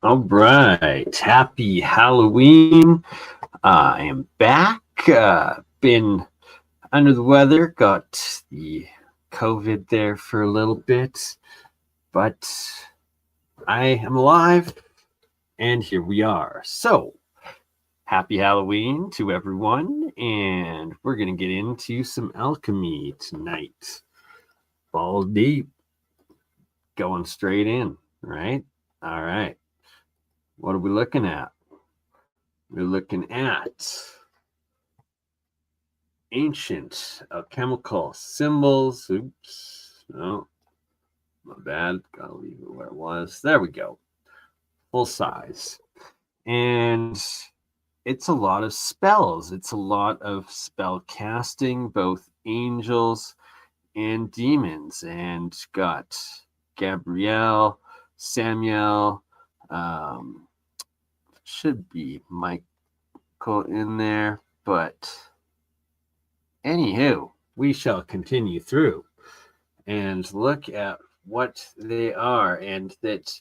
All right, happy Halloween. I am back. Been under the weather, got the COVID there for a little bit, but I am alive, and here we are. So, happy Halloween to everyone, and we're going to get into some alchemy tonight. Ball deep, going straight in, right? All right. What are we looking at? We're looking at ancient alchemical symbols. Oops, no, my bad. Gotta leave it where it was. There we go. Full size. And it's a lot of spells. It's a lot of spell casting, both angels and demons. And got Gabrielle, Samuel, should be Michael in there, but anywho, we shall continue through and look at what they are, and that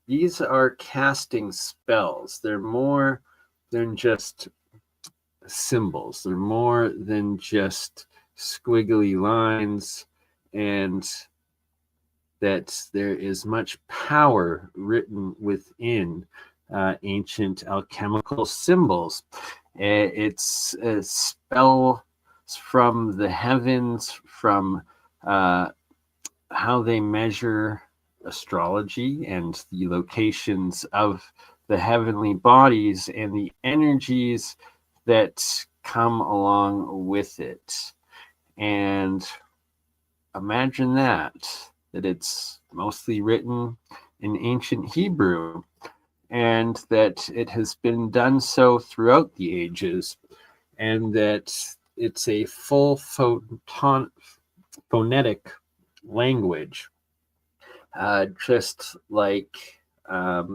these are casting spells. They're more than just symbols. They're more than just squiggly lines, and that there is much power written within ancient alchemical symbols. It's a spell from the heavens, from how they measure astrology and the locations of the heavenly bodies and the energies that come along with it. And imagine that it's mostly written in ancient Hebrew, and that it has been done so throughout the ages, and that it's a full phonetic language, just like how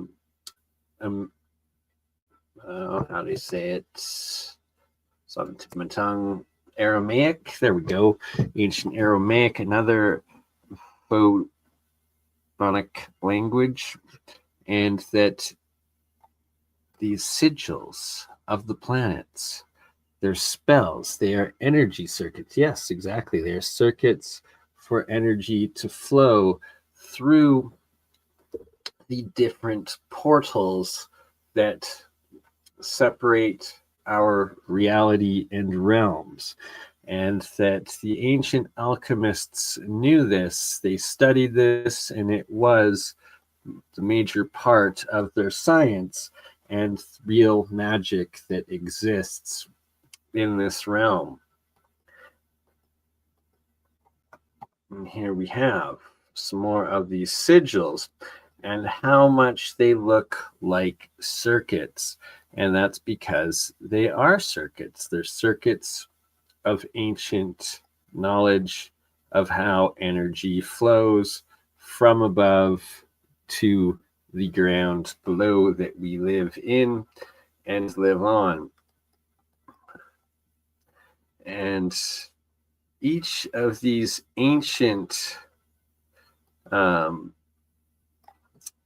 do you say it? It's on the tip of my tongue. Aramaic. There we go. Ancient Aramaic, another phonic language, and that these sigils of the planets, they're spells, they are energy circuits. Yes, exactly. They're circuits for energy to flow through the different portals that separate our reality and realms. And that the ancient alchemists knew this, they studied this, and it was the major part of their science and real magic that exists in this realm. And here we have some more of these sigils and how much they look like circuits. And that's because they are circuits. They're circuits of ancient knowledge of how energy flows from above to the ground below that we live in and live on. And each of these ancient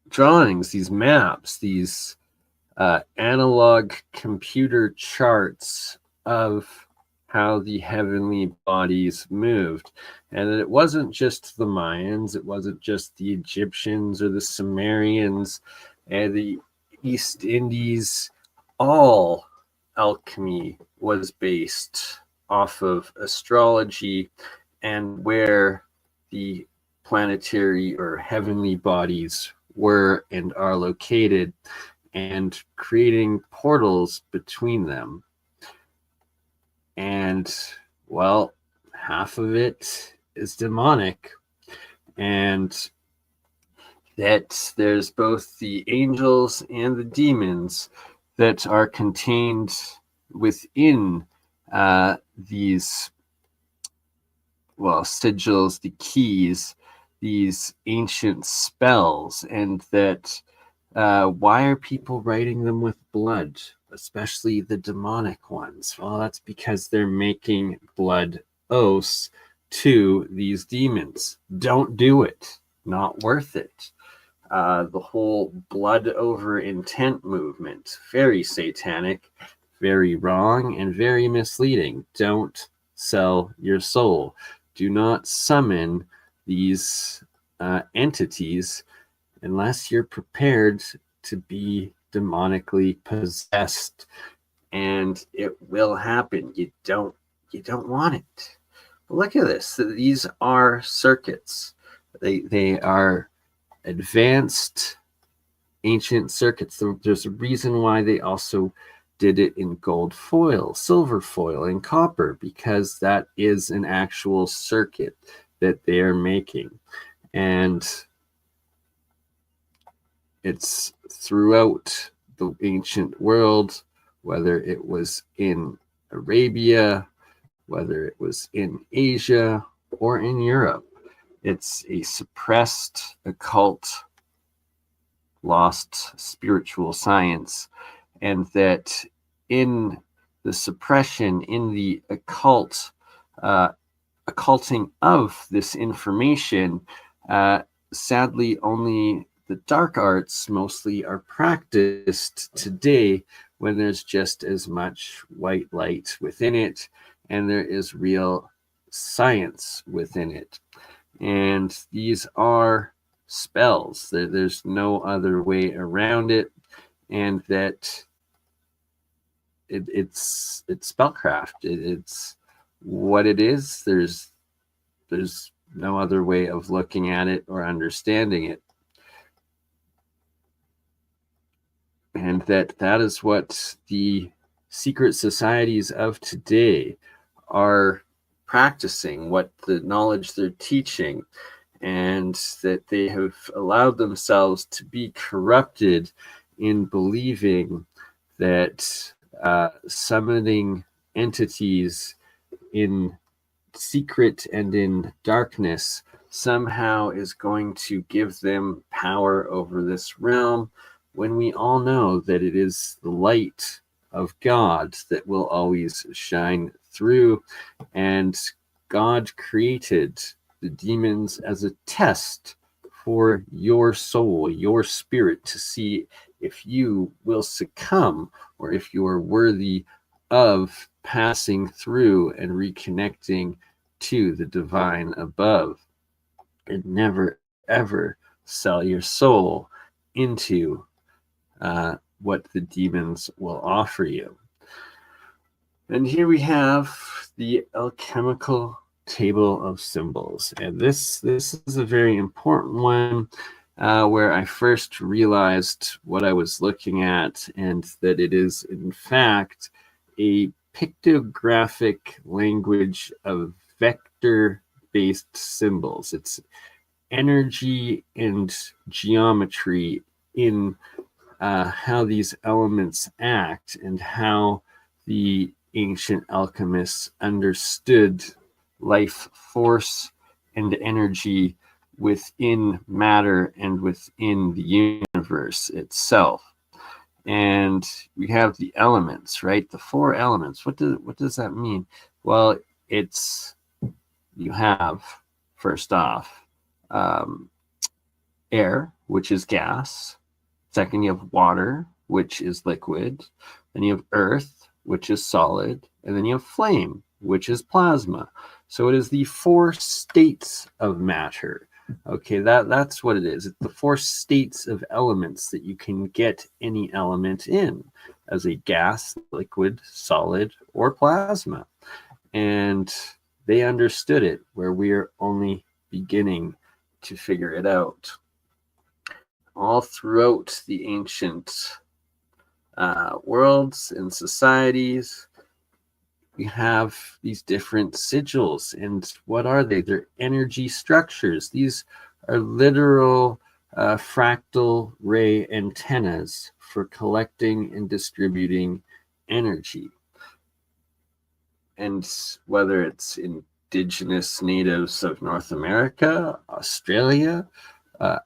drawings, these maps, these analog computer charts of how the heavenly bodies moved. And it wasn't just the Mayans, it wasn't just the Egyptians or the Sumerians and the East Indies. All alchemy was based off of astrology and where the planetary or heavenly bodies were and are located, and creating portals between them. And, well, half of it is demonic. And that there's both the angels and the demons that are contained within these, well, sigils, the keys, these ancient spells, and that why are people writing them with blood, especially the demonic ones? Well, that's because they're making blood oaths to these demons. Don't do it. Not worth it. The whole blood over intent movement, very satanic, very wrong, and very misleading. Don't sell your soul. Do not summon these entities unless you're prepared to be demonically possessed, and it will happen. You don't want it. But look at this. These are circuits. They are advanced ancient circuits. There's a reason why they also did it in gold foil, silver foil, and copper, because that is an actual circuit that they are making. And it's throughout the ancient world, whether it was in Arabia, whether it was in Asia, or in Europe. It's a suppressed, occult, lost spiritual science, and that in the suppression, in the occulting of this information, sadly, only the dark arts mostly are practiced today, when there's just as much white light within it, and there is real science within it. And these are spells. There's no other way around it, and that it's spellcraft. It's what it is. There's no other way of looking at it or understanding it. And that is what the secret societies of today are practicing, what the knowledge they're teaching, and that they have allowed themselves to be corrupted in believing that summoning entities in secret and in darkness somehow is going to give them power over this realm, when we all know that it is the light of God that will always shine through. And God created the demons as a test for your soul, your spirit, to see if you will succumb, or if you are worthy of passing through and reconnecting to the divine above. And never, ever sell your soul into what the demons will offer you. And here we have the alchemical table of symbols. And this is a very important one, where I first realized what I was looking at, and that it is, in fact, a pictographic language of vector-based symbols. It's energy and geometry in how these elements act, and how the ancient alchemists understood life force and energy within matter and within the universe itself. And we have the elements, right? The 4 elements. What does that mean? Well, you have, first off, air, which is gas. Second, you have water, which is liquid. Then you have earth, which is solid. And then you have flame, which is plasma. So it is the 4 states of matter. Okay, that's what it is. It's the 4 states of elements that you can get any element in, as a gas, liquid, solid, or plasma. And they understood it, where we are only beginning to figure it out. All throughout the ancient worlds and societies, we have these different sigils. And what are they? They're energy structures. These are literal fractal ray antennas for collecting and distributing energy. And whether it's indigenous natives of North America, Australia,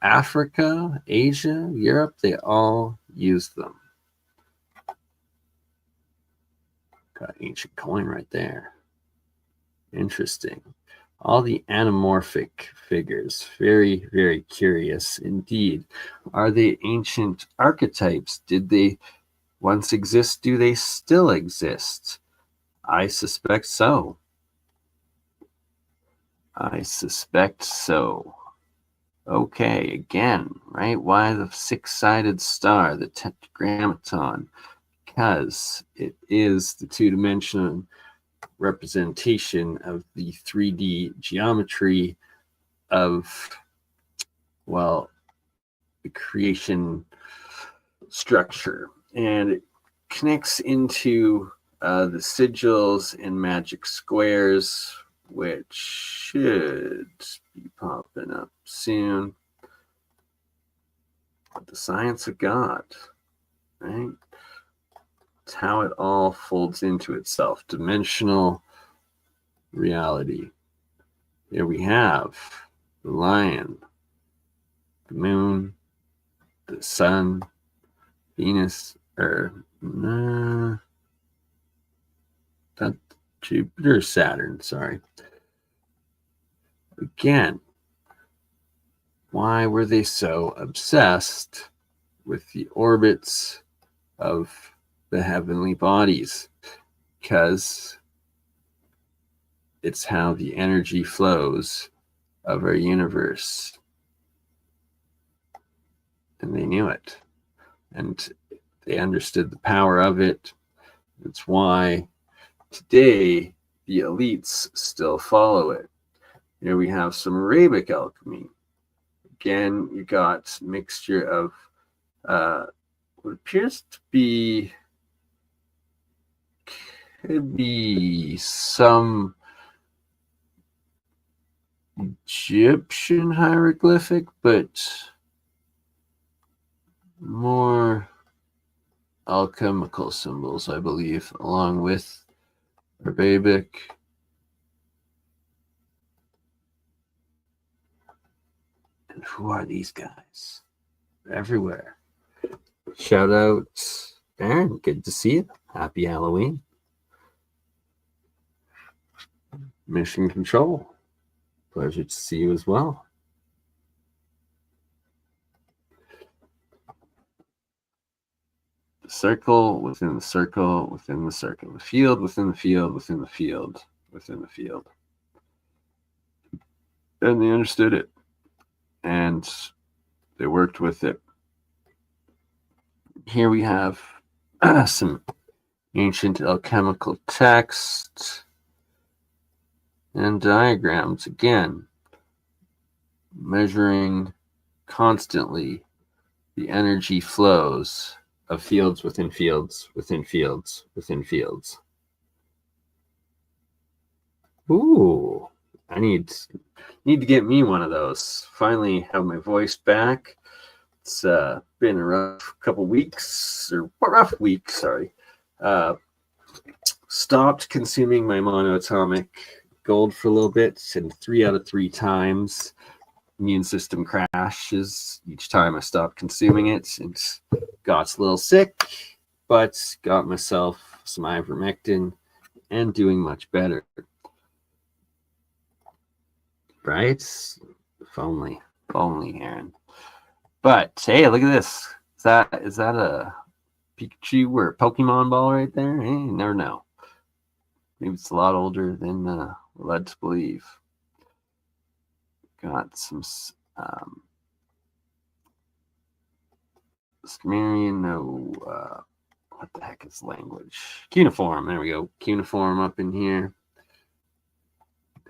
Africa, Asia, Europe, they all use them. Got an ancient coin right there. Interesting. All the anamorphic figures. Very, very curious indeed. Are they ancient archetypes? Did they once exist? Do they still exist? I suspect so. I suspect so. Okay, again, right? Why the six-sided star, the tetragrammaton? Because it is the two-dimensional representation of the 3D geometry of, well, the creation structure. And it connects into the sigils and magic squares, which should be popping up soon. The science of God, right? It's how it all folds into itself. Dimensional reality. Here we have the lion, the moon, the sun, Venus, or not Jupiter, Saturn, sorry. Again, why were they so obsessed with the orbits of the heavenly bodies? Because it's how the energy flows of our universe. And they knew it. And they understood the power of it. It's why today the elites still follow it. Here we have some Arabic alchemy. Again, you got a mixture of what appears to be, could be some Egyptian hieroglyphic, but more alchemical symbols, I believe, along with Arabic. And who are these guys? They're everywhere. Shout out, Aaron. Good to see you. Happy Halloween. Mission Control. Pleasure to see you as well. The circle within the circle within the circle. The field within the field within the field within the field. And they understood it. And they worked with it. Here we have some ancient alchemical text and diagrams, again, measuring constantly the energy flows of fields within fields within fields within fields. Ooh, I need to get me one of those. Finally have my voice back. It's been a rough couple weeks, or rough week, sorry. Stopped consuming my monoatomic gold for a little bit, and 3 out of 3 times immune system crashes each time I stopped consuming it, and got a little sick, but got myself some ivermectin and doing much better. Right? If only, Aaron. But hey, look at this. Is that a Pikachu or a Pokemon ball right there? Hey, you never know. Maybe it's a lot older than we're led to believe. Got some Sumerian, what the heck is language? Cuneiform, there we go. Cuneiform up in here.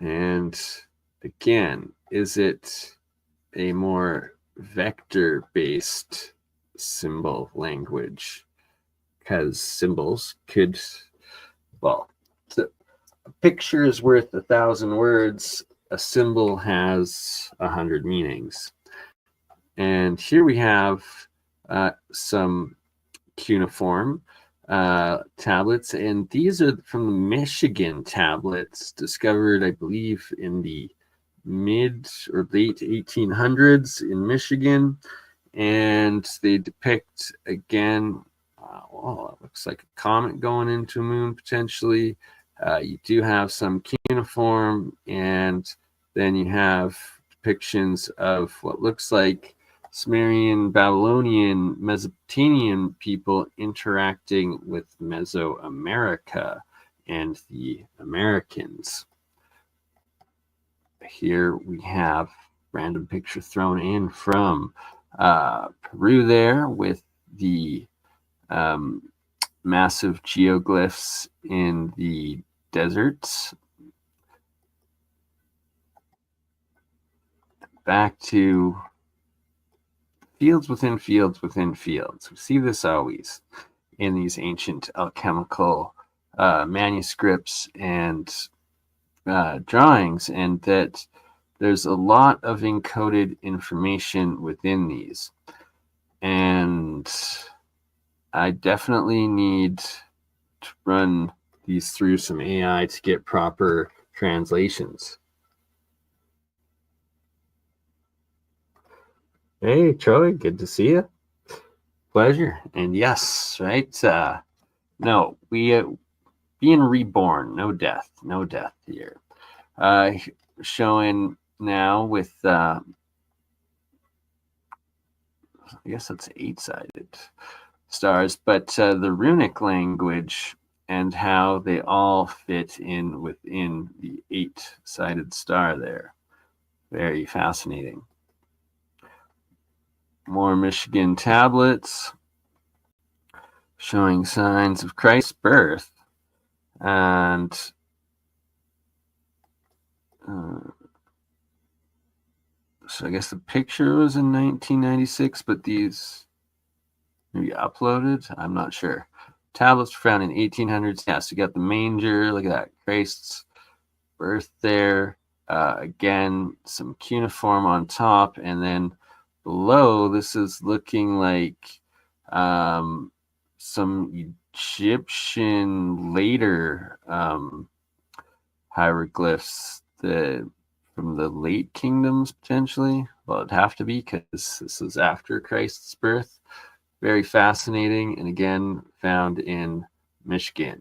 And again, is it a more vector-based symbol language? Because symbols could, well, a picture is worth 1,000 words. A symbol has 100 meanings. And here we have some cuneiform tablets, and these are from the Michigan tablets discovered, I believe, in the mid or late 1800s in Michigan. And they depict, again, well, it looks like a comet going into a moon potentially. You do have some cuneiform, and then you have depictions of what looks like Sumerian, Babylonian, Mesopotamian people interacting with Mesoamerica and the Americans. Here we have random picture thrown in from Peru there with the massive geoglyphs in the deserts. Back to fields within fields within fields. We see this always in these ancient alchemical manuscripts and drawings, and that there's a lot of encoded information within these. And I definitely need to run these through some AI to get proper translations. Hey, Troy, good to see you. Pleasure. And yes, right? No, we being reborn, no death here. Showing now with, I guess that's 8-sided stars, but the runic language and how they all fit in within the 8-sided star there. Very fascinating. More Michigan tablets showing signs of Christ's birth. And so I guess the picture was in 1996, but these maybe uploaded. I'm not sure. Tablets were found in 1800s. Yeah, so you got the manger. Look at that. Christ's birth there. Again, some cuneiform on top. And then below, this is looking like some Egyptian later hieroglyphs from the late kingdoms, potentially. Well, it'd have to be because this is after Christ's birth. Very fascinating, and again, found in Michigan.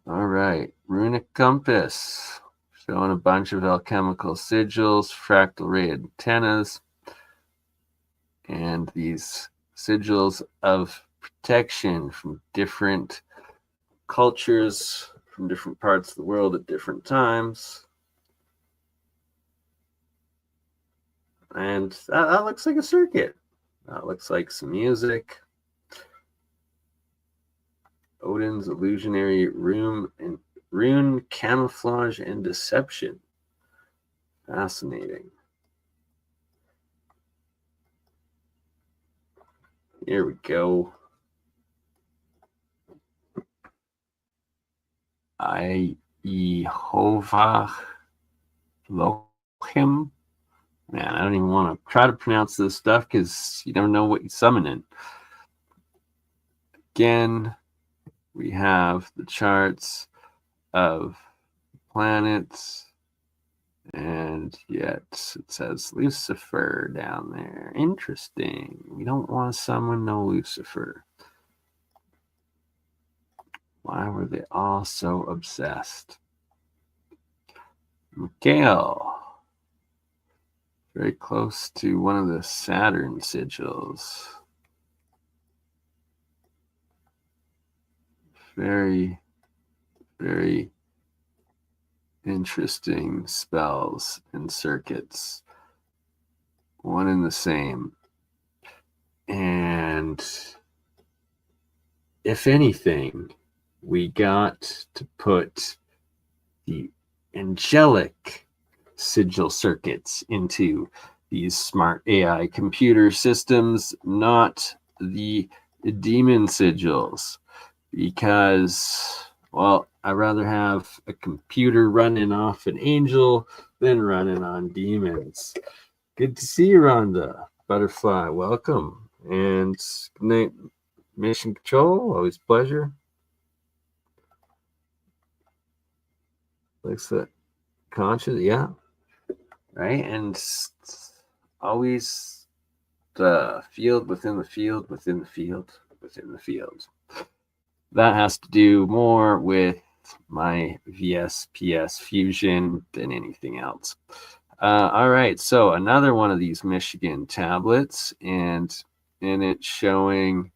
All right, runic compass, showing a bunch of alchemical sigils, fractal ray antennas, and these sigils of protection from different cultures, from different parts of the world at different times. And that looks like a circuit. That looks like some music. Odin's illusionary rune camouflage and deception. Fascinating. Here we go. Jehovah Lochem. Man, I don't even want to try to pronounce this stuff because you don't know what you're summoning. Again, we have the charts of planets, and yet it says Lucifer down there. Interesting. We don't want to summon no Lucifer. Why were they all so obsessed? Mikhail. Very close to one of the Saturn sigils. Very, very interesting spells and circuits. One and the same. And if anything, we got to put the angelic sigil circuits into these smart AI computer systems, not the demon sigils, because, well, I'd rather have a computer running off an angel than running on demons. Good to see you, Rhonda. Butterfly, welcome. And good night, Mission Control. Always a pleasure. Looks like conscious, yeah. Right? And always the field within the field within the field within the field. That has to do more with my VSPS fusion than anything else. All right, so another one of these Michigan tablets, and in it showing,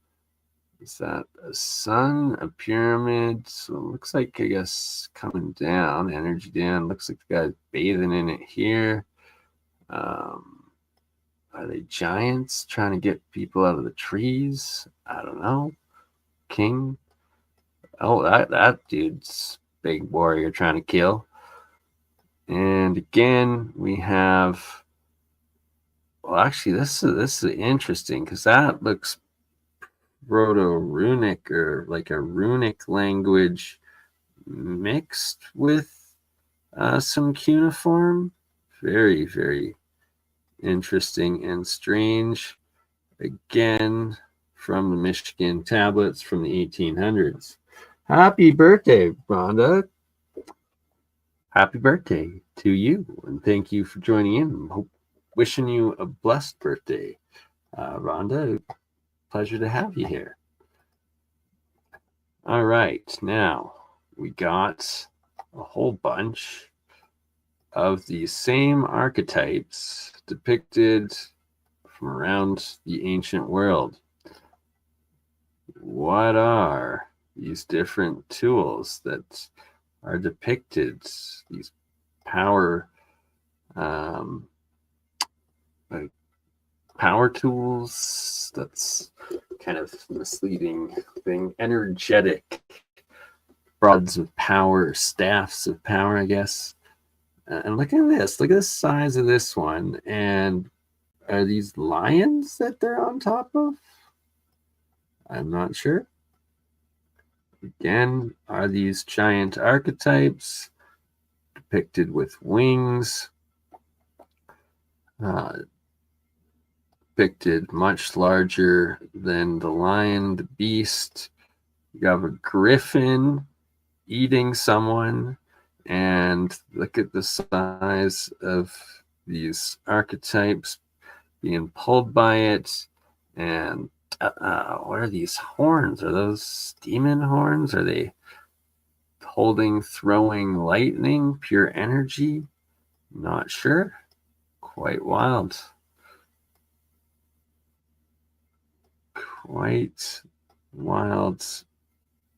is that a sun, a pyramid? So it looks like, I guess, coming down, energy down. Looks like the guy's bathing in it here. Are they giants trying to get people out of the trees? I don't know. King. Oh, that dude's big warrior trying to kill. And again, we have. Well, actually, this is interesting because that looks proto-runic, or like a runic language mixed with some cuneiform. Very, very interesting and strange. Again, from the Michigan tablets from the 1800s. Happy birthday, Rhonda. Happy birthday to you, and thank you for joining in. Wishing you a blessed birthday, Rhonda. Pleasure to have you here. All right, now we got a whole bunch of the same archetypes depicted from around the ancient world. What are these different tools that are depicted? These power power tools. That's kind of misleading thing. Energetic rods of power, staffs of power, I guess. And look at this. Look at the size of this one. And are these lions that they're on top of? I'm not sure. Again, are these giant archetypes depicted with wings? Depicted much larger than the lion, the beast. You have a griffin eating someone, and look at the size of these archetypes being pulled by it. And what are these horns? Are those demon horns? Are they throwing lightning, pure energy? Not sure. Quite wild. Quite wild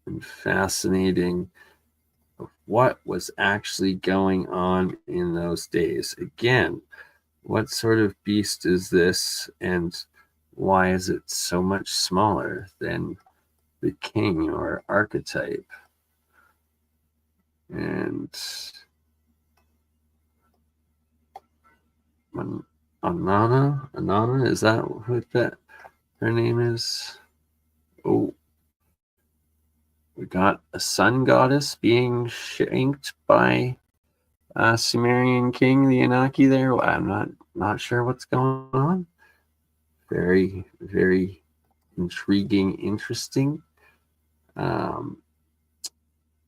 and fascinating of what was actually going on in those days. Again, what sort of beast is this, and why is it so much smaller than the king or archetype? And Anana, is that what her name is? Oh, we got a sun goddess being shanked by Sumerian king, the Anunnaki there. Well, I'm not sure what's going on. Very, very intriguing, interesting.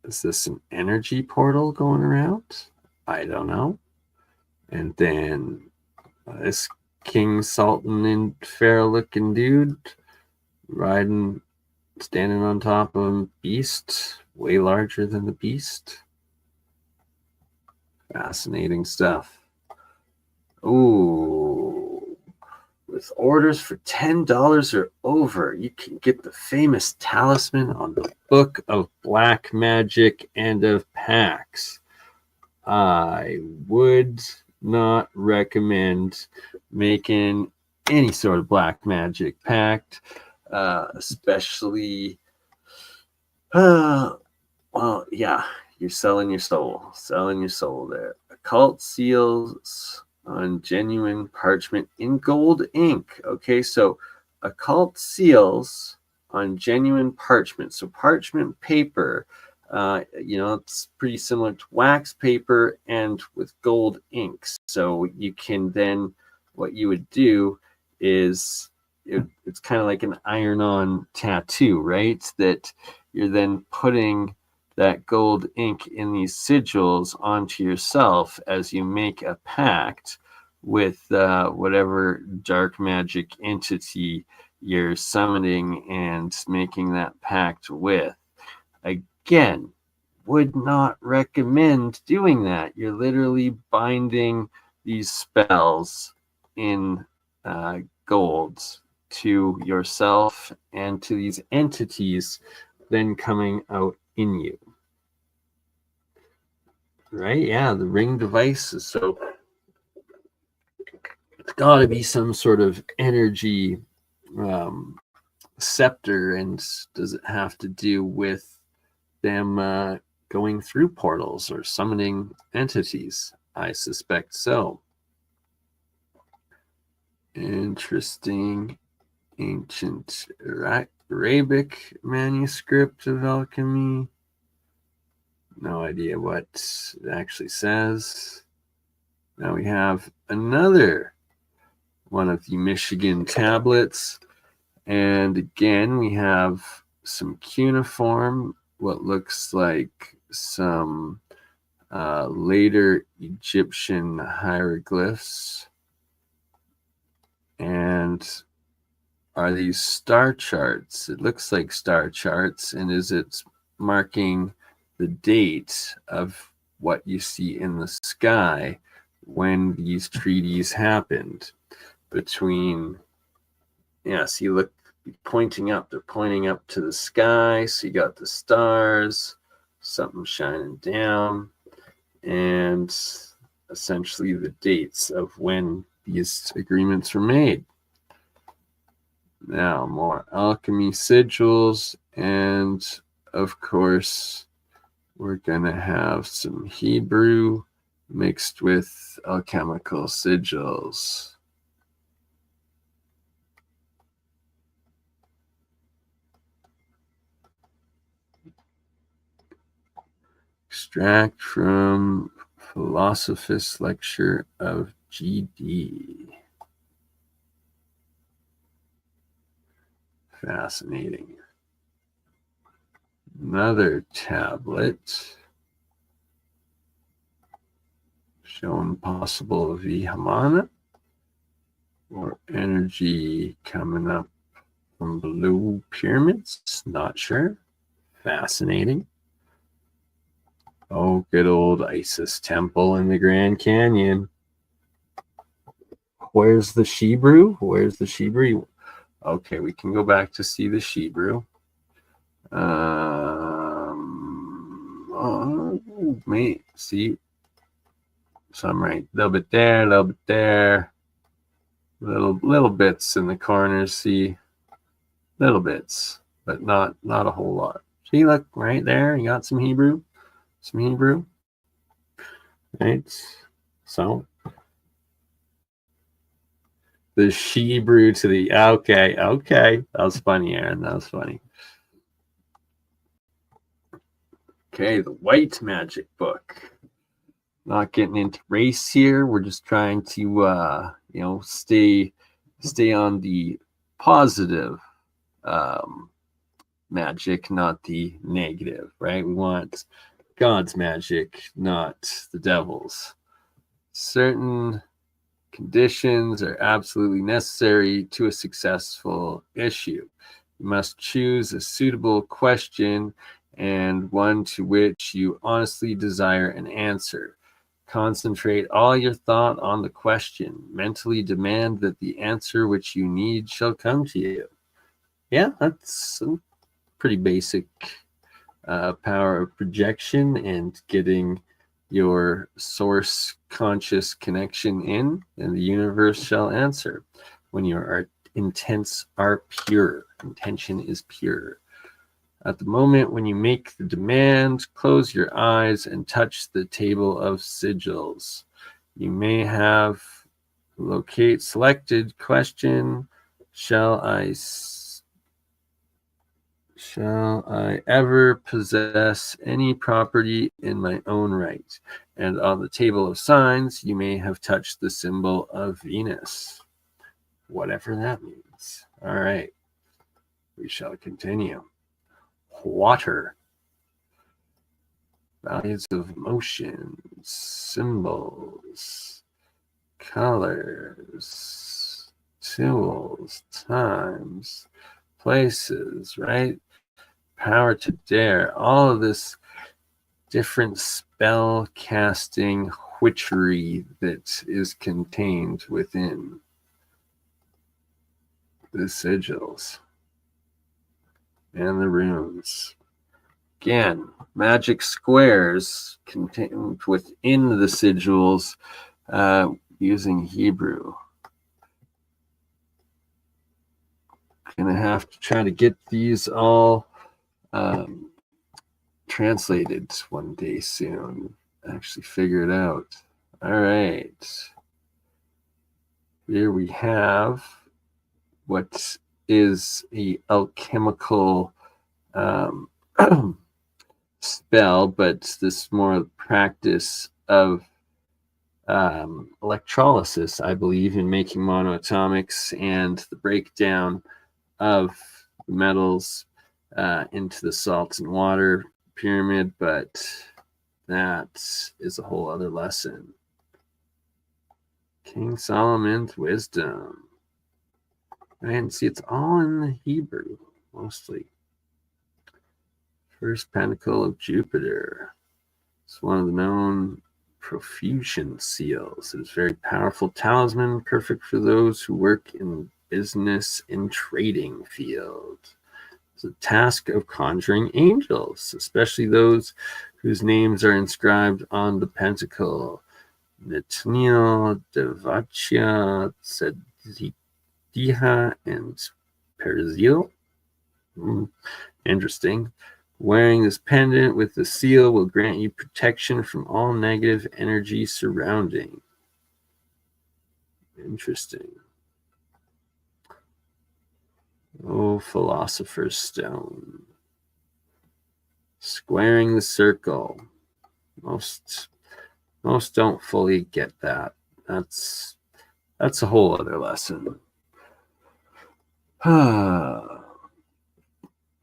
Is this an energy portal going around? I don't know. And then this king, sultan, and pharaoh looking dude standing on top of a beast, way larger than the beast. Fascinating stuff. Ooh, with orders for $10 or over, you can get the famous talisman on the Book of Black Magic and of Pacts. I would not recommend making any sort of black magic pact, especially, well, yeah, you're selling your soul there. Occult seals on genuine parchment in gold ink. Okay, so occult seals on genuine parchment. So parchment paper It's pretty similar to wax paper and with gold inks. So you can then, what you would do is it's kind of like an iron-on tattoo, right? That you're then putting that gold ink in these sigils onto yourself as you make a pact with whatever dark magic entity you're summoning and making that pact with. Again, would not recommend doing that. You're literally binding these spells in gold to yourself and to these entities then coming out in you. Right? Yeah, the ring devices. So it's got to be some sort of energy scepter. And does it have to do with them going through portals or summoning entities? I suspect so. Interesting. Ancient Arabic manuscript of alchemy. No idea what it actually says. Now we have another one of the Michigan tablets. And again, we have some cuneiform, what looks like some later Egyptian hieroglyphs. And are these star charts? It looks like star charts. And is it marking the date of what you see in the sky when these treaties happened between, see, look, pointing up. They're pointing up to the sky. So you got the stars, something shining down, and essentially the dates of when these agreements were made. Now, more alchemy sigils, and of course, we're going to have some Hebrew mixed with alchemical sigils. Extract from Philosophist Lecture of GD. Fascinating. Another tablet showing possible Vihmana or energy coming up from blue pyramids. Not sure. Fascinating. Oh, good old Isis temple in the Grand Canyon. Where's the Shebrew? Where's the Shebrew? Okay, we can go back to see the Shebrew. See, some right, a little bit there, a little bit there, little bits in the corners. See, little bits, but not a whole lot. See, look right there. You got some Hebrew, right? So the Shebrew to the okay. That was funny, Aaron. That was funny. Okay, the White Magic book. Not getting into race here. We're just trying to stay on the positive magic, not the negative, right? We want God's magic, not the devil's. Certain conditions are absolutely necessary to a successful issue. You must choose a suitable question and one to which you honestly desire an answer. Concentrate all your thought on the question. Mentally demand that the answer which you need shall come to you. Yeah, that's a pretty basic power of projection and getting your source conscious connection in, and the universe shall answer. When your intents are pure, intention is pure. At the moment when you make the demand, close your eyes and touch the table of sigils. You may have locate selected question. Shall I Shall I ever possess any property in my own right? And on the table of signs, you may have touched the symbol of Venus. Whatever that means. All right. We shall continue. Water. Values of motions, symbols, colors, tools, times, places, right? Power to dare. All of this different spell casting witchery that is contained within the sigils and the runes. Again, magic squares contained within the sigils using Hebrew. Gonna have to try to get these all translated one day soon. Actually figure it out. All right. Here we have what is a alchemical spell, but this more practice of electrolysis, I believe, in making monoatomics and the breakdown of metals into the salt and water pyramid, but that is a whole other lesson. King Solomon's wisdom. And see, it's all in the Hebrew, mostly. First pentacle of Jupiter. It's one of the known profusion seals. It is a very powerful talisman, perfect for those who work in business and trading field. It's a task of conjuring angels, especially those whose names are inscribed on the pentacle. Nathaniel, Devachia, Tzediha, and Perizil. Interesting. Wearing this pendant with the seal will grant you protection from all negative energy surrounding. Interesting. Oh, Philosopher's Stone. Squaring the circle. Most don't fully get that. That's a whole other lesson.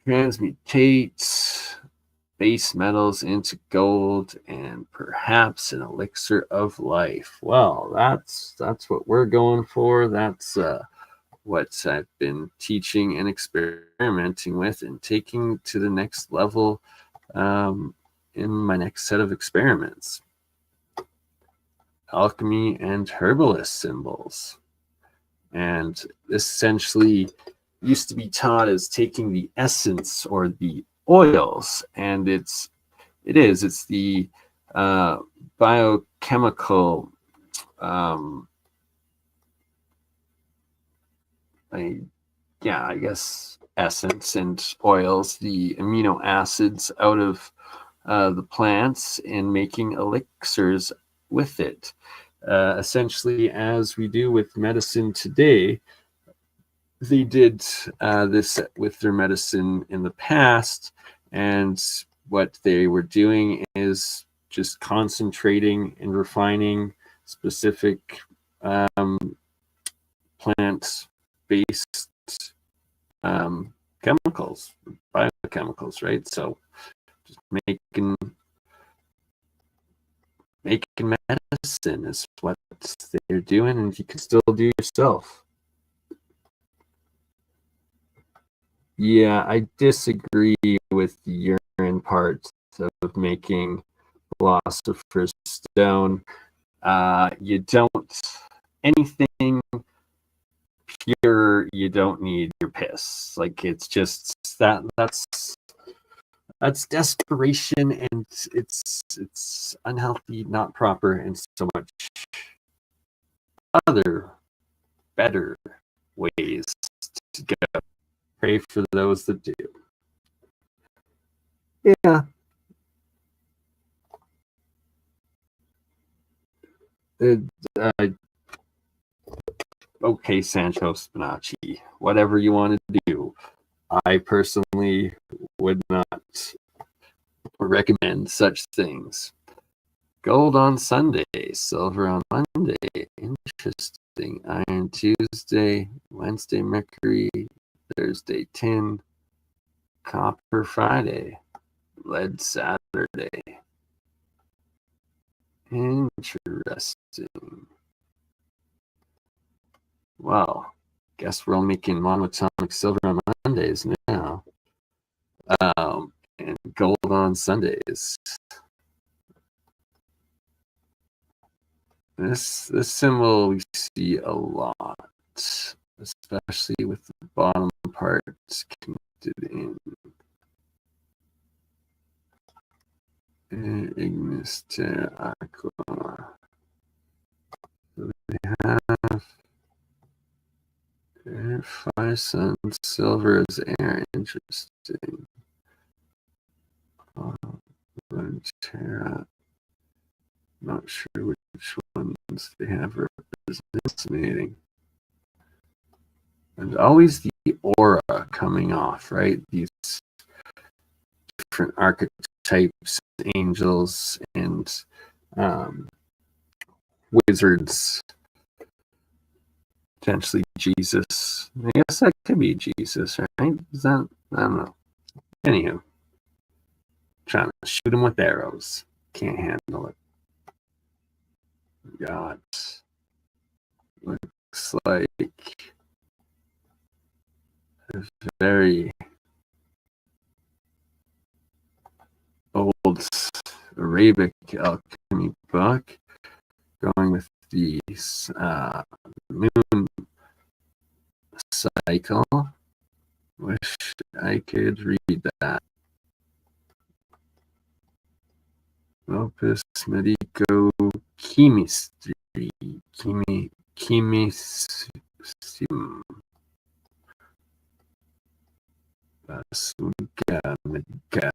Transmutates base metals into gold and perhaps an elixir of life. Well, that's what we're going for. That's what I've been teaching and experimenting with and taking to the next level in my next set of experiments. Alchemy and herbalist symbols. And this essentially used to be taught as taking the essence or the oils, and it's the biochemical I guess essence and oils, the amino acids out of the plants and making elixirs with it. Essentially, as we do with medicine today, they did this with their medicine in the past, and what they were doing is just concentrating and refining specific plant-based chemicals, biochemicals, right? So just making medicine is what they're doing, and you can still do yourself. Yeah, I disagree with the urine part of making Philosopher's Stone. You don't, anything pure, you don't need your piss. Like, it's just that's desperation, and it's unhealthy, not proper, and so much other better ways to go. Pray for those that do. Yeah. Okay, Sancho Spinaci, whatever you want to do. I personally would not recommend such things. Gold on Sunday, silver on Monday. Interesting. Iron Tuesday, Wednesday Mercury, Thursday tin, copper Friday, lead Saturday. Interesting. Well, guess we're all making monatomic silver on Mondays now. And gold on Sundays. This symbol we see a lot, especially with the bottom parts connected in. Ignis Terra Aqua. So they have air, fire, sun, silver as air. Interesting. Terra. Not sure which ones they have representing. And always the aura coming off, right? These different archetypes, angels, and wizards. Potentially Jesus. I guess that could be Jesus, right? Is that? I don't know. Anywho, trying to shoot him with arrows. Can't handle it. God. Looks like a very old Arabic alchemy book, going with the moon cycle. Wish I could read that. Opus Medico Chemistry. Chemisium. Basunka Medica.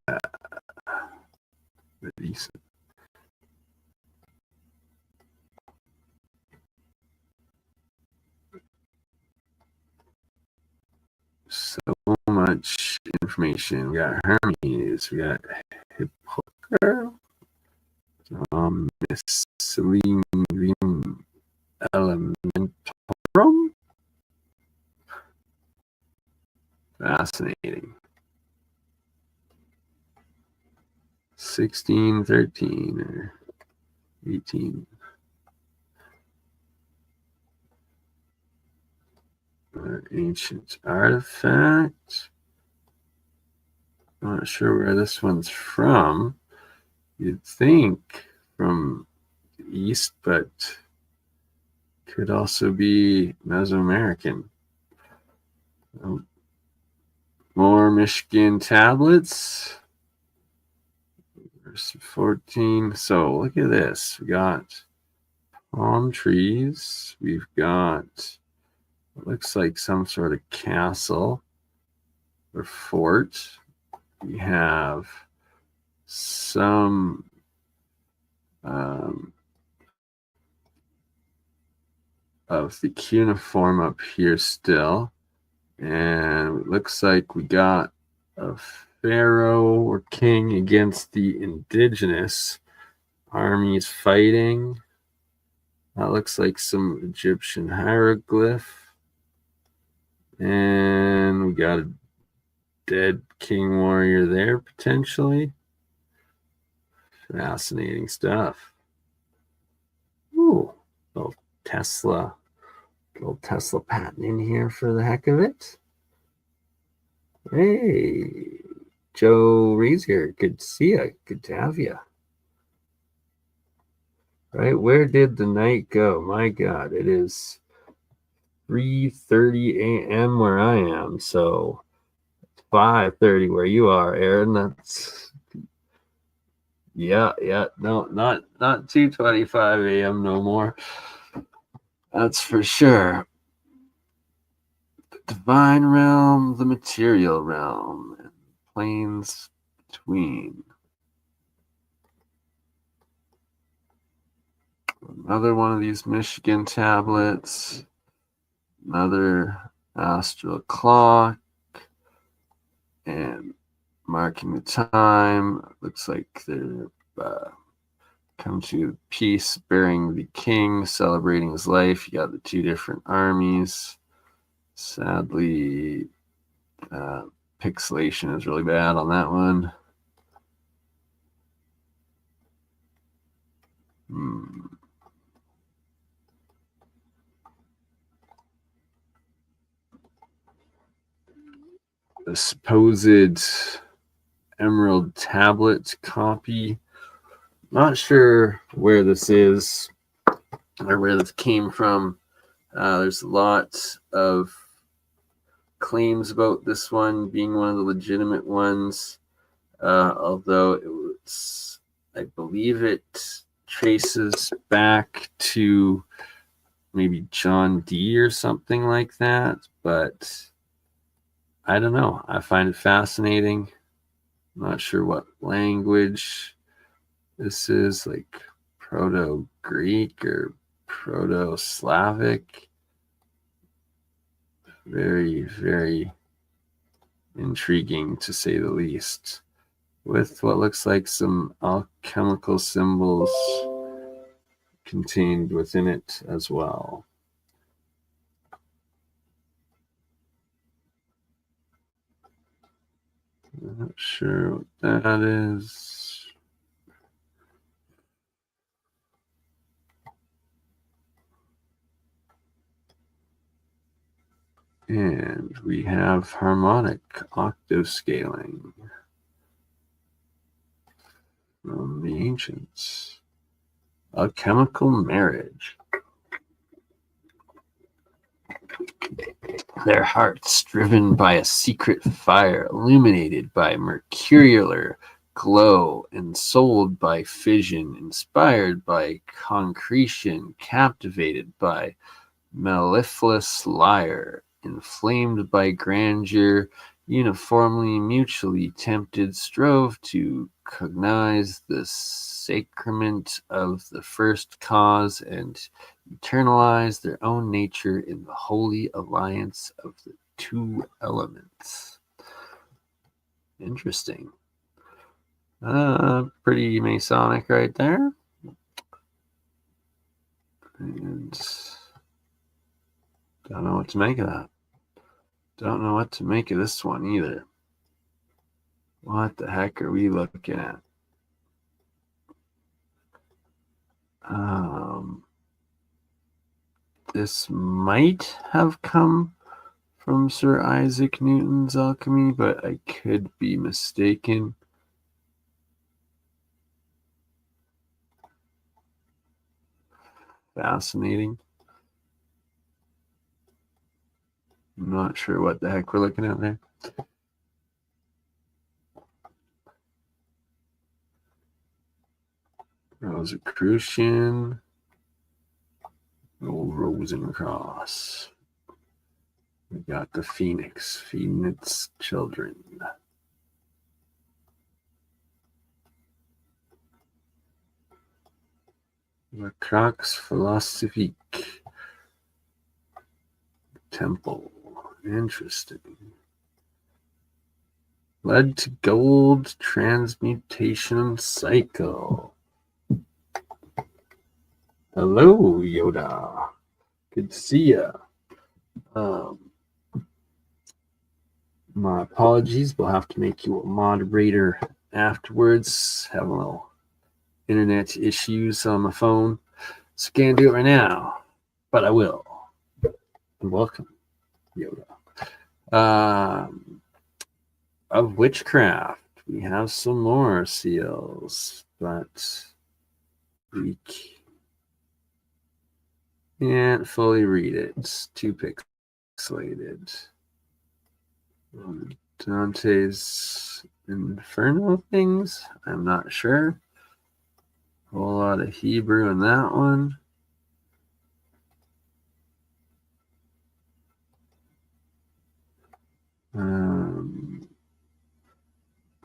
So much information. We got Hermes, we got Hippocrates, Miscellaneum Elementorum. Fascinating. 1613 or 18. Ancient artifact. Not sure where this one's from. You'd think from the east, but could also be Mesoamerican. More Michigan tablets. Verse 14. So look at this. We got palm trees. We've got it looks like some sort of castle or fort. We have some of the cuneiform up here still. And it looks like we got a pharaoh or king against the indigenous armies fighting. That looks like some Egyptian hieroglyph. And we got a dead king warrior there potentially. Fascinating stuff. Ooh, little Tesla patent in here for the heck of it. Hey, Joe Rees here. Good to see you. Good to have you. Right, where did the night go? My God, it is 3:30 a.m. where I am, so it's 5:30 where you are, Aaron. That's yeah, no, not 2:25 a.m. no more. That's for sure. The divine realm, the material realm, and planes between. Another one of these Michigan tablets. Another astral clock. And marking the time. Looks like they're come to peace, burying the king, celebrating his life. You got the two different armies. Sadly, pixelation is really bad on that one. The supposed Emerald Tablet copy. Not sure where this is or where this came from. There's a lot of claims about this one being one of the legitimate ones, although I believe it traces back to maybe John Dee or something like that, but I don't know. I find it fascinating. I'm not sure what language this is, like Proto-Greek or Proto-Slavic. Very, very intriguing, to say the least, with what looks like some alchemical symbols contained within it as well. I'm not sure what that is. And we have harmonic octoscaling from the ancients. Alchemical marriage. Their hearts driven by a secret fire, illuminated by mercurial glow, ensouled by fission, inspired by concretion, captivated by mellifluous lyre, inflamed by grandeur, uniformly mutually tempted, strove to cognize the sacrament of the first cause and eternalize their own nature in the holy alliance of the two elements. Interesting. Pretty Masonic right there. And don't know what to make of that. Don't know what to make of this one either. What the heck are we looking at? This might have come from Sir Isaac Newton's Alchemy, but I could be mistaken. Fascinating. I'm not sure what the heck we're looking at there. Rosicrucian. Old Rosencross. We got the Phoenix feeding its children. The Crux Philosophique. Temple. Interesting. Lead to gold transmutation cycle. Hello, Yoda. Good to see ya. My apologies. We'll have to make you a moderator afterwards. Having a little internet issues on my phone. So can't do it right now, but I will. And welcome, Yoda. Of Witchcraft, we have some more seals, but we can't fully read it. It's too pixelated. Dante's Inferno things? I'm not sure. A whole lot of Hebrew in that one.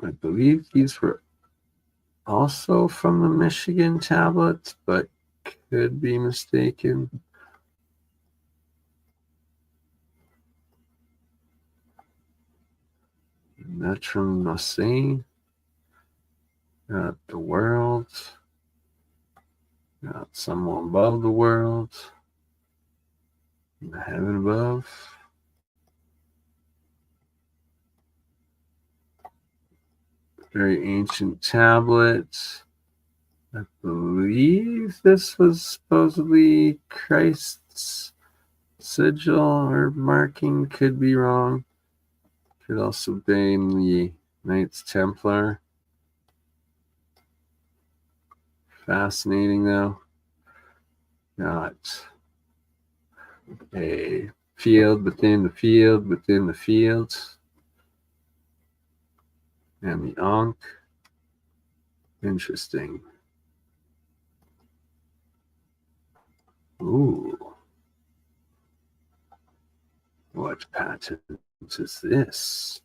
I believe these were also from the Michigan tablets, but could be mistaken. And Netrum Nose. Got the world. Got someone above the world. The heaven above. Very ancient tablet. I believe this was supposedly Christ's sigil or marking. Could be wrong. Could also be the Knights Templar. Fascinating though. Got a field within the field within the field. And the Ankh. Interesting. Ooh. What patent is this?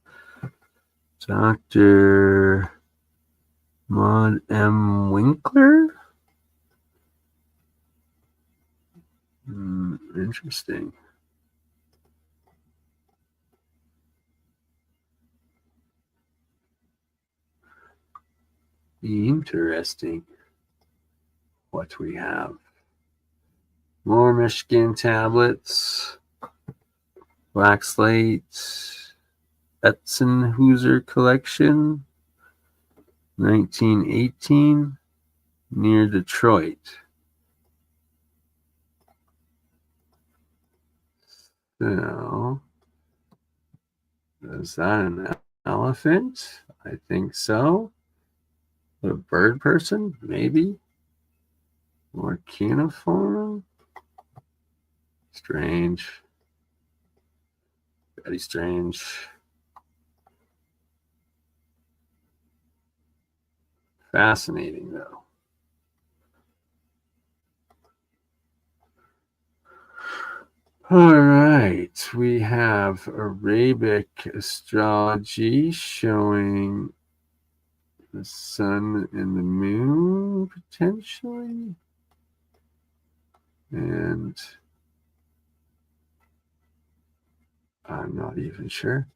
Dr. Maud M. Winkler? Interesting. Interesting. What we have. More Michigan tablets. Black slate. Etzenhauser collection. 1918. Near Detroit. So, is that an elephant? I think so. A bird person? Maybe. Or cuneiform? Strange. Very strange. Fascinating, though. All right. We have Arabic astrology showing the sun and the moon, potentially. And I'm not even sure.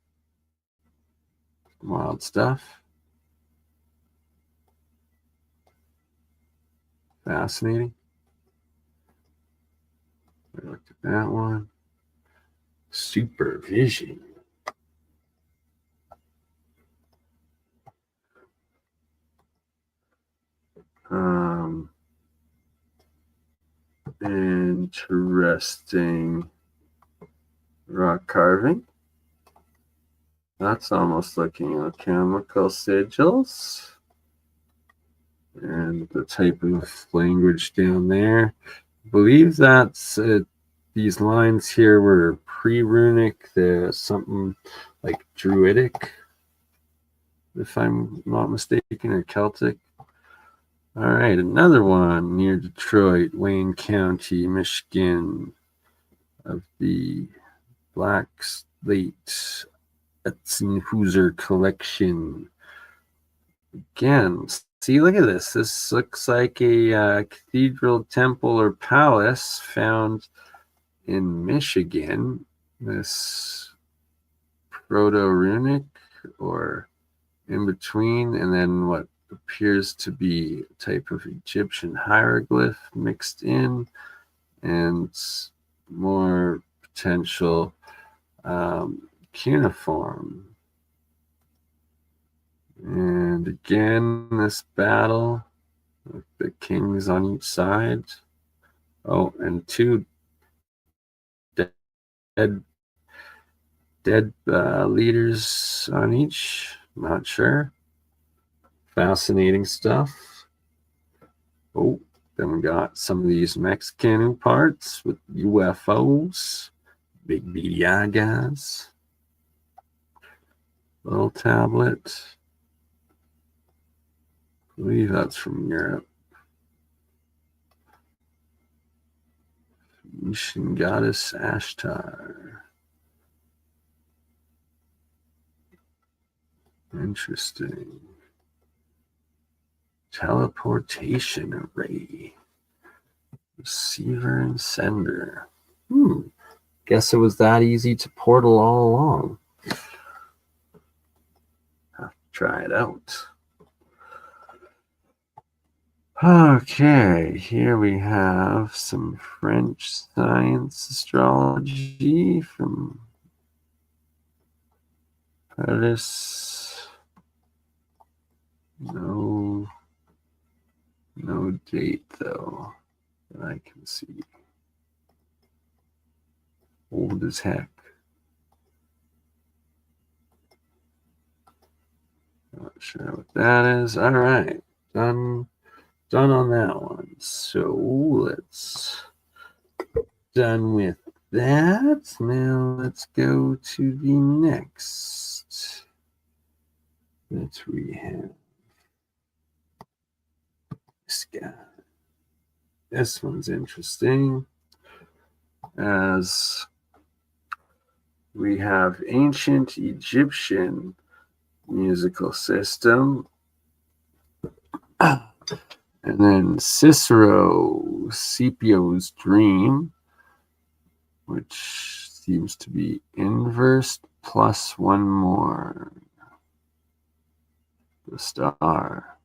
Wild stuff. Fascinating. I looked at that one. Supervision. Interesting rock carving. That's almost looking alchemical sigils. And the type of language down there. I believe that's these lines here were pre-runic. There's something like Druidic, if I'm not mistaken, or Celtic. All right, another one near Detroit, Wayne County, Michigan, of the Black Slate Etzenhauser collection. Again, see, look at this. This looks like a cathedral, temple, or palace found in Michigan. This proto-runic or in between, and then what appears to be a type of Egyptian hieroglyph mixed in, and more potential cuneiform. And again, this battle with the kings on each side. Oh, and two dead leaders on each. Not sure. Fascinating stuff. Oh, then we got some of these Mexican parts with UFOs. Big beady eye guys. Little tablet. I believe that's from Europe. Phoenician goddess Ashtar. Interesting. Teleportation array. Receiver and sender. Guess it was that easy to portal all along. try it out. Okay, here we have some French science astrology from Paris. No date though that I can see. Old as heck. Not sure what that is. All right, done on that one. So let's done with that. Now let's go to the next that we have. This guy. This one's interesting, as we have ancient Egyptian musical system, and then Cicero Scipio's dream, which seems to be inversed plus one more. The star.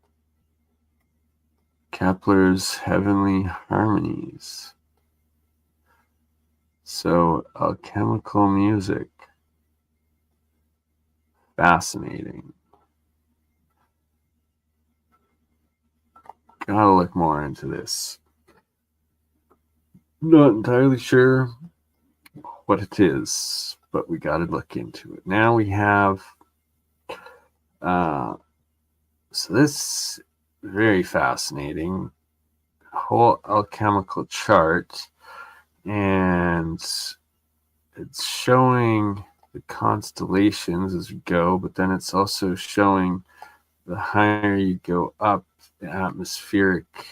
Kepler's heavenly harmonies. So alchemical music. Fascinating. Gotta look more into this. Not entirely sure what it is, but we gotta look into it. Now we have so this very fascinating whole alchemical chart, and it's showing the constellations as we go, but then it's also showing the higher you go up the atmospheric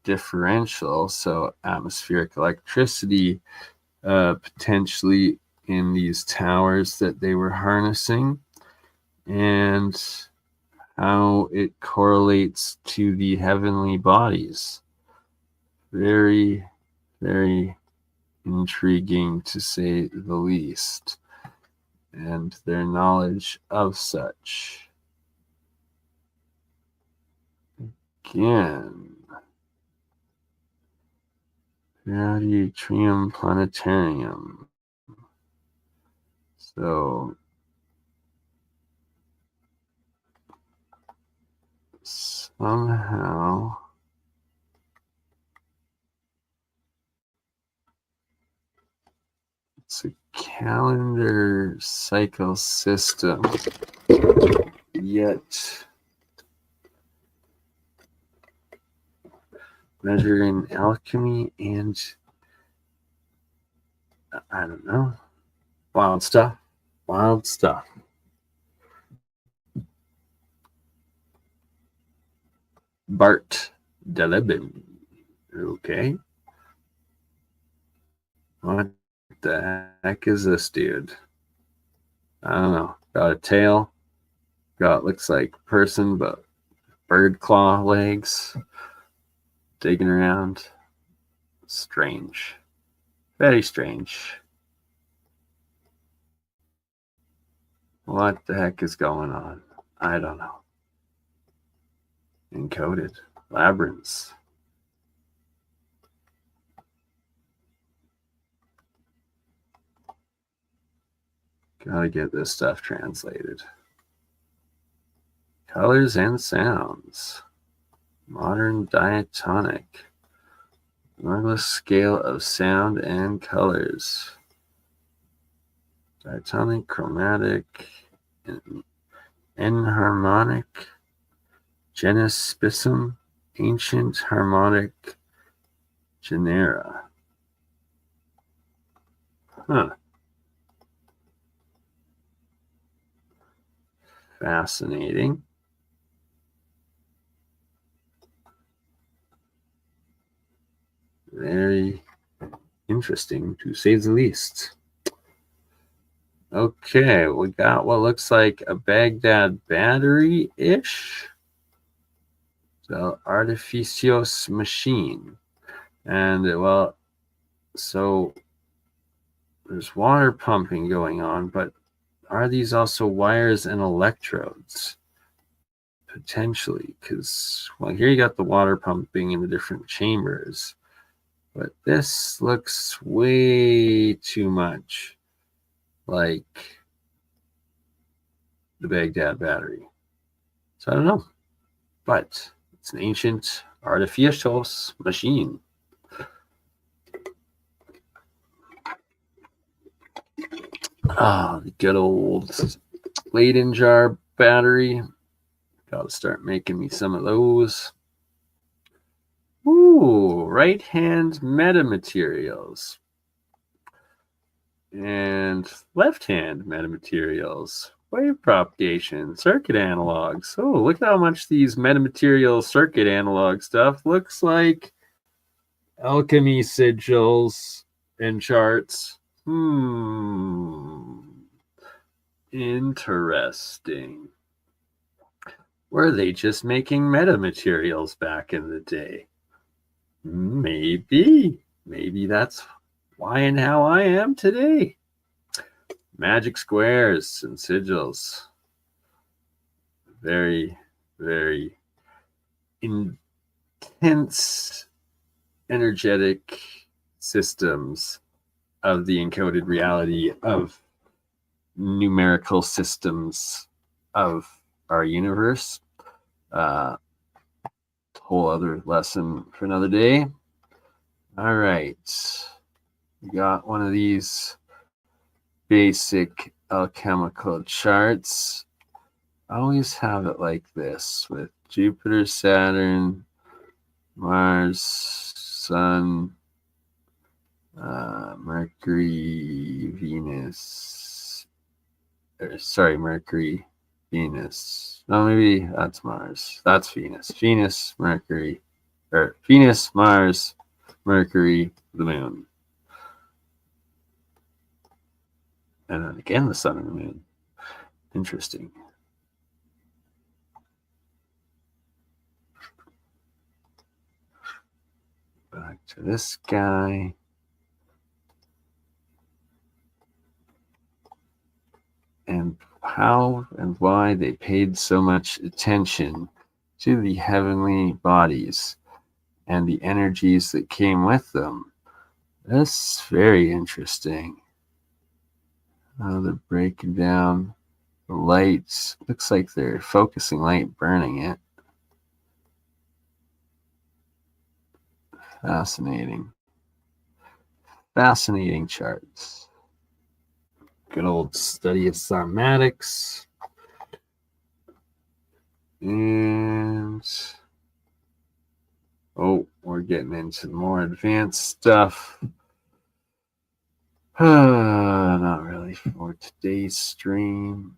differential, so atmospheric electricity potentially in these towers that they were harnessing, and how it correlates to the heavenly bodies. Very, very intriguing, to say the least, and their knowledge of such. Again, Periodic Trium Planetarium. So somehow it's a calendar cycle system, yet measuring alchemy and I don't know, wild stuff. Bart Delebin. Okay. What the heck is this dude? I don't know. Got a tail. Looks like a person, but bird claw legs. Digging around. Strange. Very strange. What the heck is going on? I don't know. Encoded. Labyrinths. Gotta get this stuff translated. Colors and sounds. Modern diatonic. Marvelous scale of sound and colors. Diatonic, chromatic, enharmonic, genus spism, ancient harmonic genera. Huh. Fascinating. Very interesting, to say the least. Okay, we got what looks like a Baghdad battery-ish. So, Artificios machine. And, well, so there's water pumping going on, but are these also wires and electrodes? Potentially, because, well, here you got the water pumping in the different chambers, but this looks way too much like the Baghdad battery. So I don't know, but it's an ancient artificial machine. The good old Leyden jar battery. Gotta start making me some of those. Ooh, right hand metamaterials. And left hand metamaterials. Wave propagation, circuit analogs. Oh, look at how much these metamaterial circuit analog stuff looks like alchemy sigils and charts. Interesting. Were they just making metamaterials back in the day? Maybe that's why and how I am today. Magic squares and sigils. Very, very intense, energetic systems of the encoded reality of numerical systems of our universe. Whole other lesson for another day. All right. We got one of these basic alchemical charts. I always have it like this with Jupiter, Saturn, Mars, Sun, Mercury, Venus. Mercury, Venus. No, maybe that's Mars. That's Venus. Venus, Mercury. Or Venus, Mars, Mercury, the Moon. And then again, the Sun and the Moon. Interesting. Back to this guy. And how and why they paid so much attention to the heavenly bodies and the energies that came with them. That's very interesting. They're breaking down the lights. Looks like they're focusing light, burning it. Fascinating. Fascinating charts. Good old study of cymatics. And we're getting into more advanced stuff. Not really for today's stream.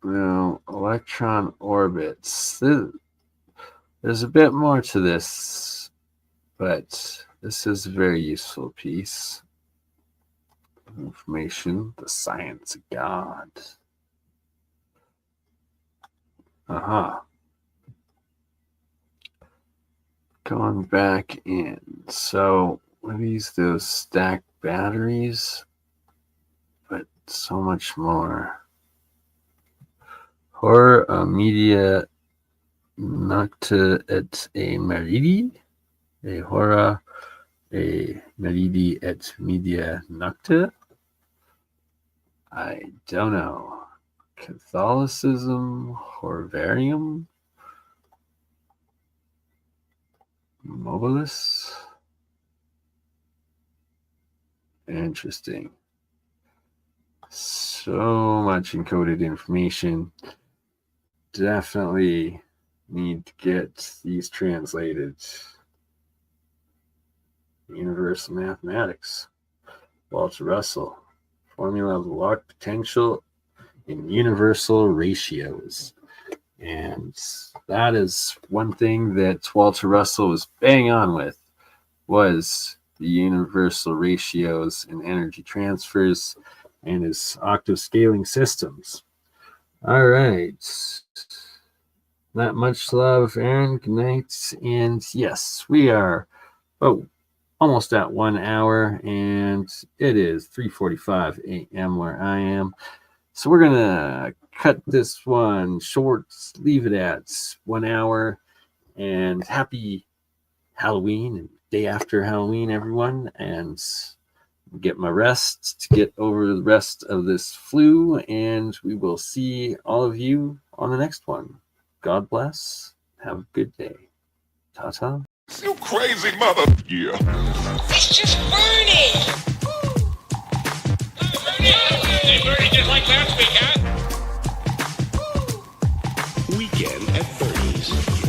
Well, electron orbits. There's a bit more to this, but this is a very useful piece of information. The science of God. Going back in. So, what are those stacked batteries? But so much more. Hora media nocta et a meridi. A hora a meridi et media nocta. I don't know. Catholicism, Horvarium, Mobilis. Interesting. So much encoded information. Definitely need to get these translated. Universal mathematics. Walter Russell. Formula of lock potential in universal ratios. And that is one thing that Walter Russell was bang on with, was the universal ratios and energy transfers and his octoscaling systems. All right. Not much love, Aaron. Good night. And yes, we are almost at 1 hour, and it is 3:45 a.m. where I am. So we're going to cut this one short, leave it at 1 hour. And happy Halloween and day after Halloween, everyone. And get my rest to get over the rest of this flu. And we will see all of you on the next one. God bless. Have a good day. Ta-ta. You crazy mother. Yeah. It's just BurnEye. Hey, BurnEye, just like last week, huh? Weekend at Bernie's.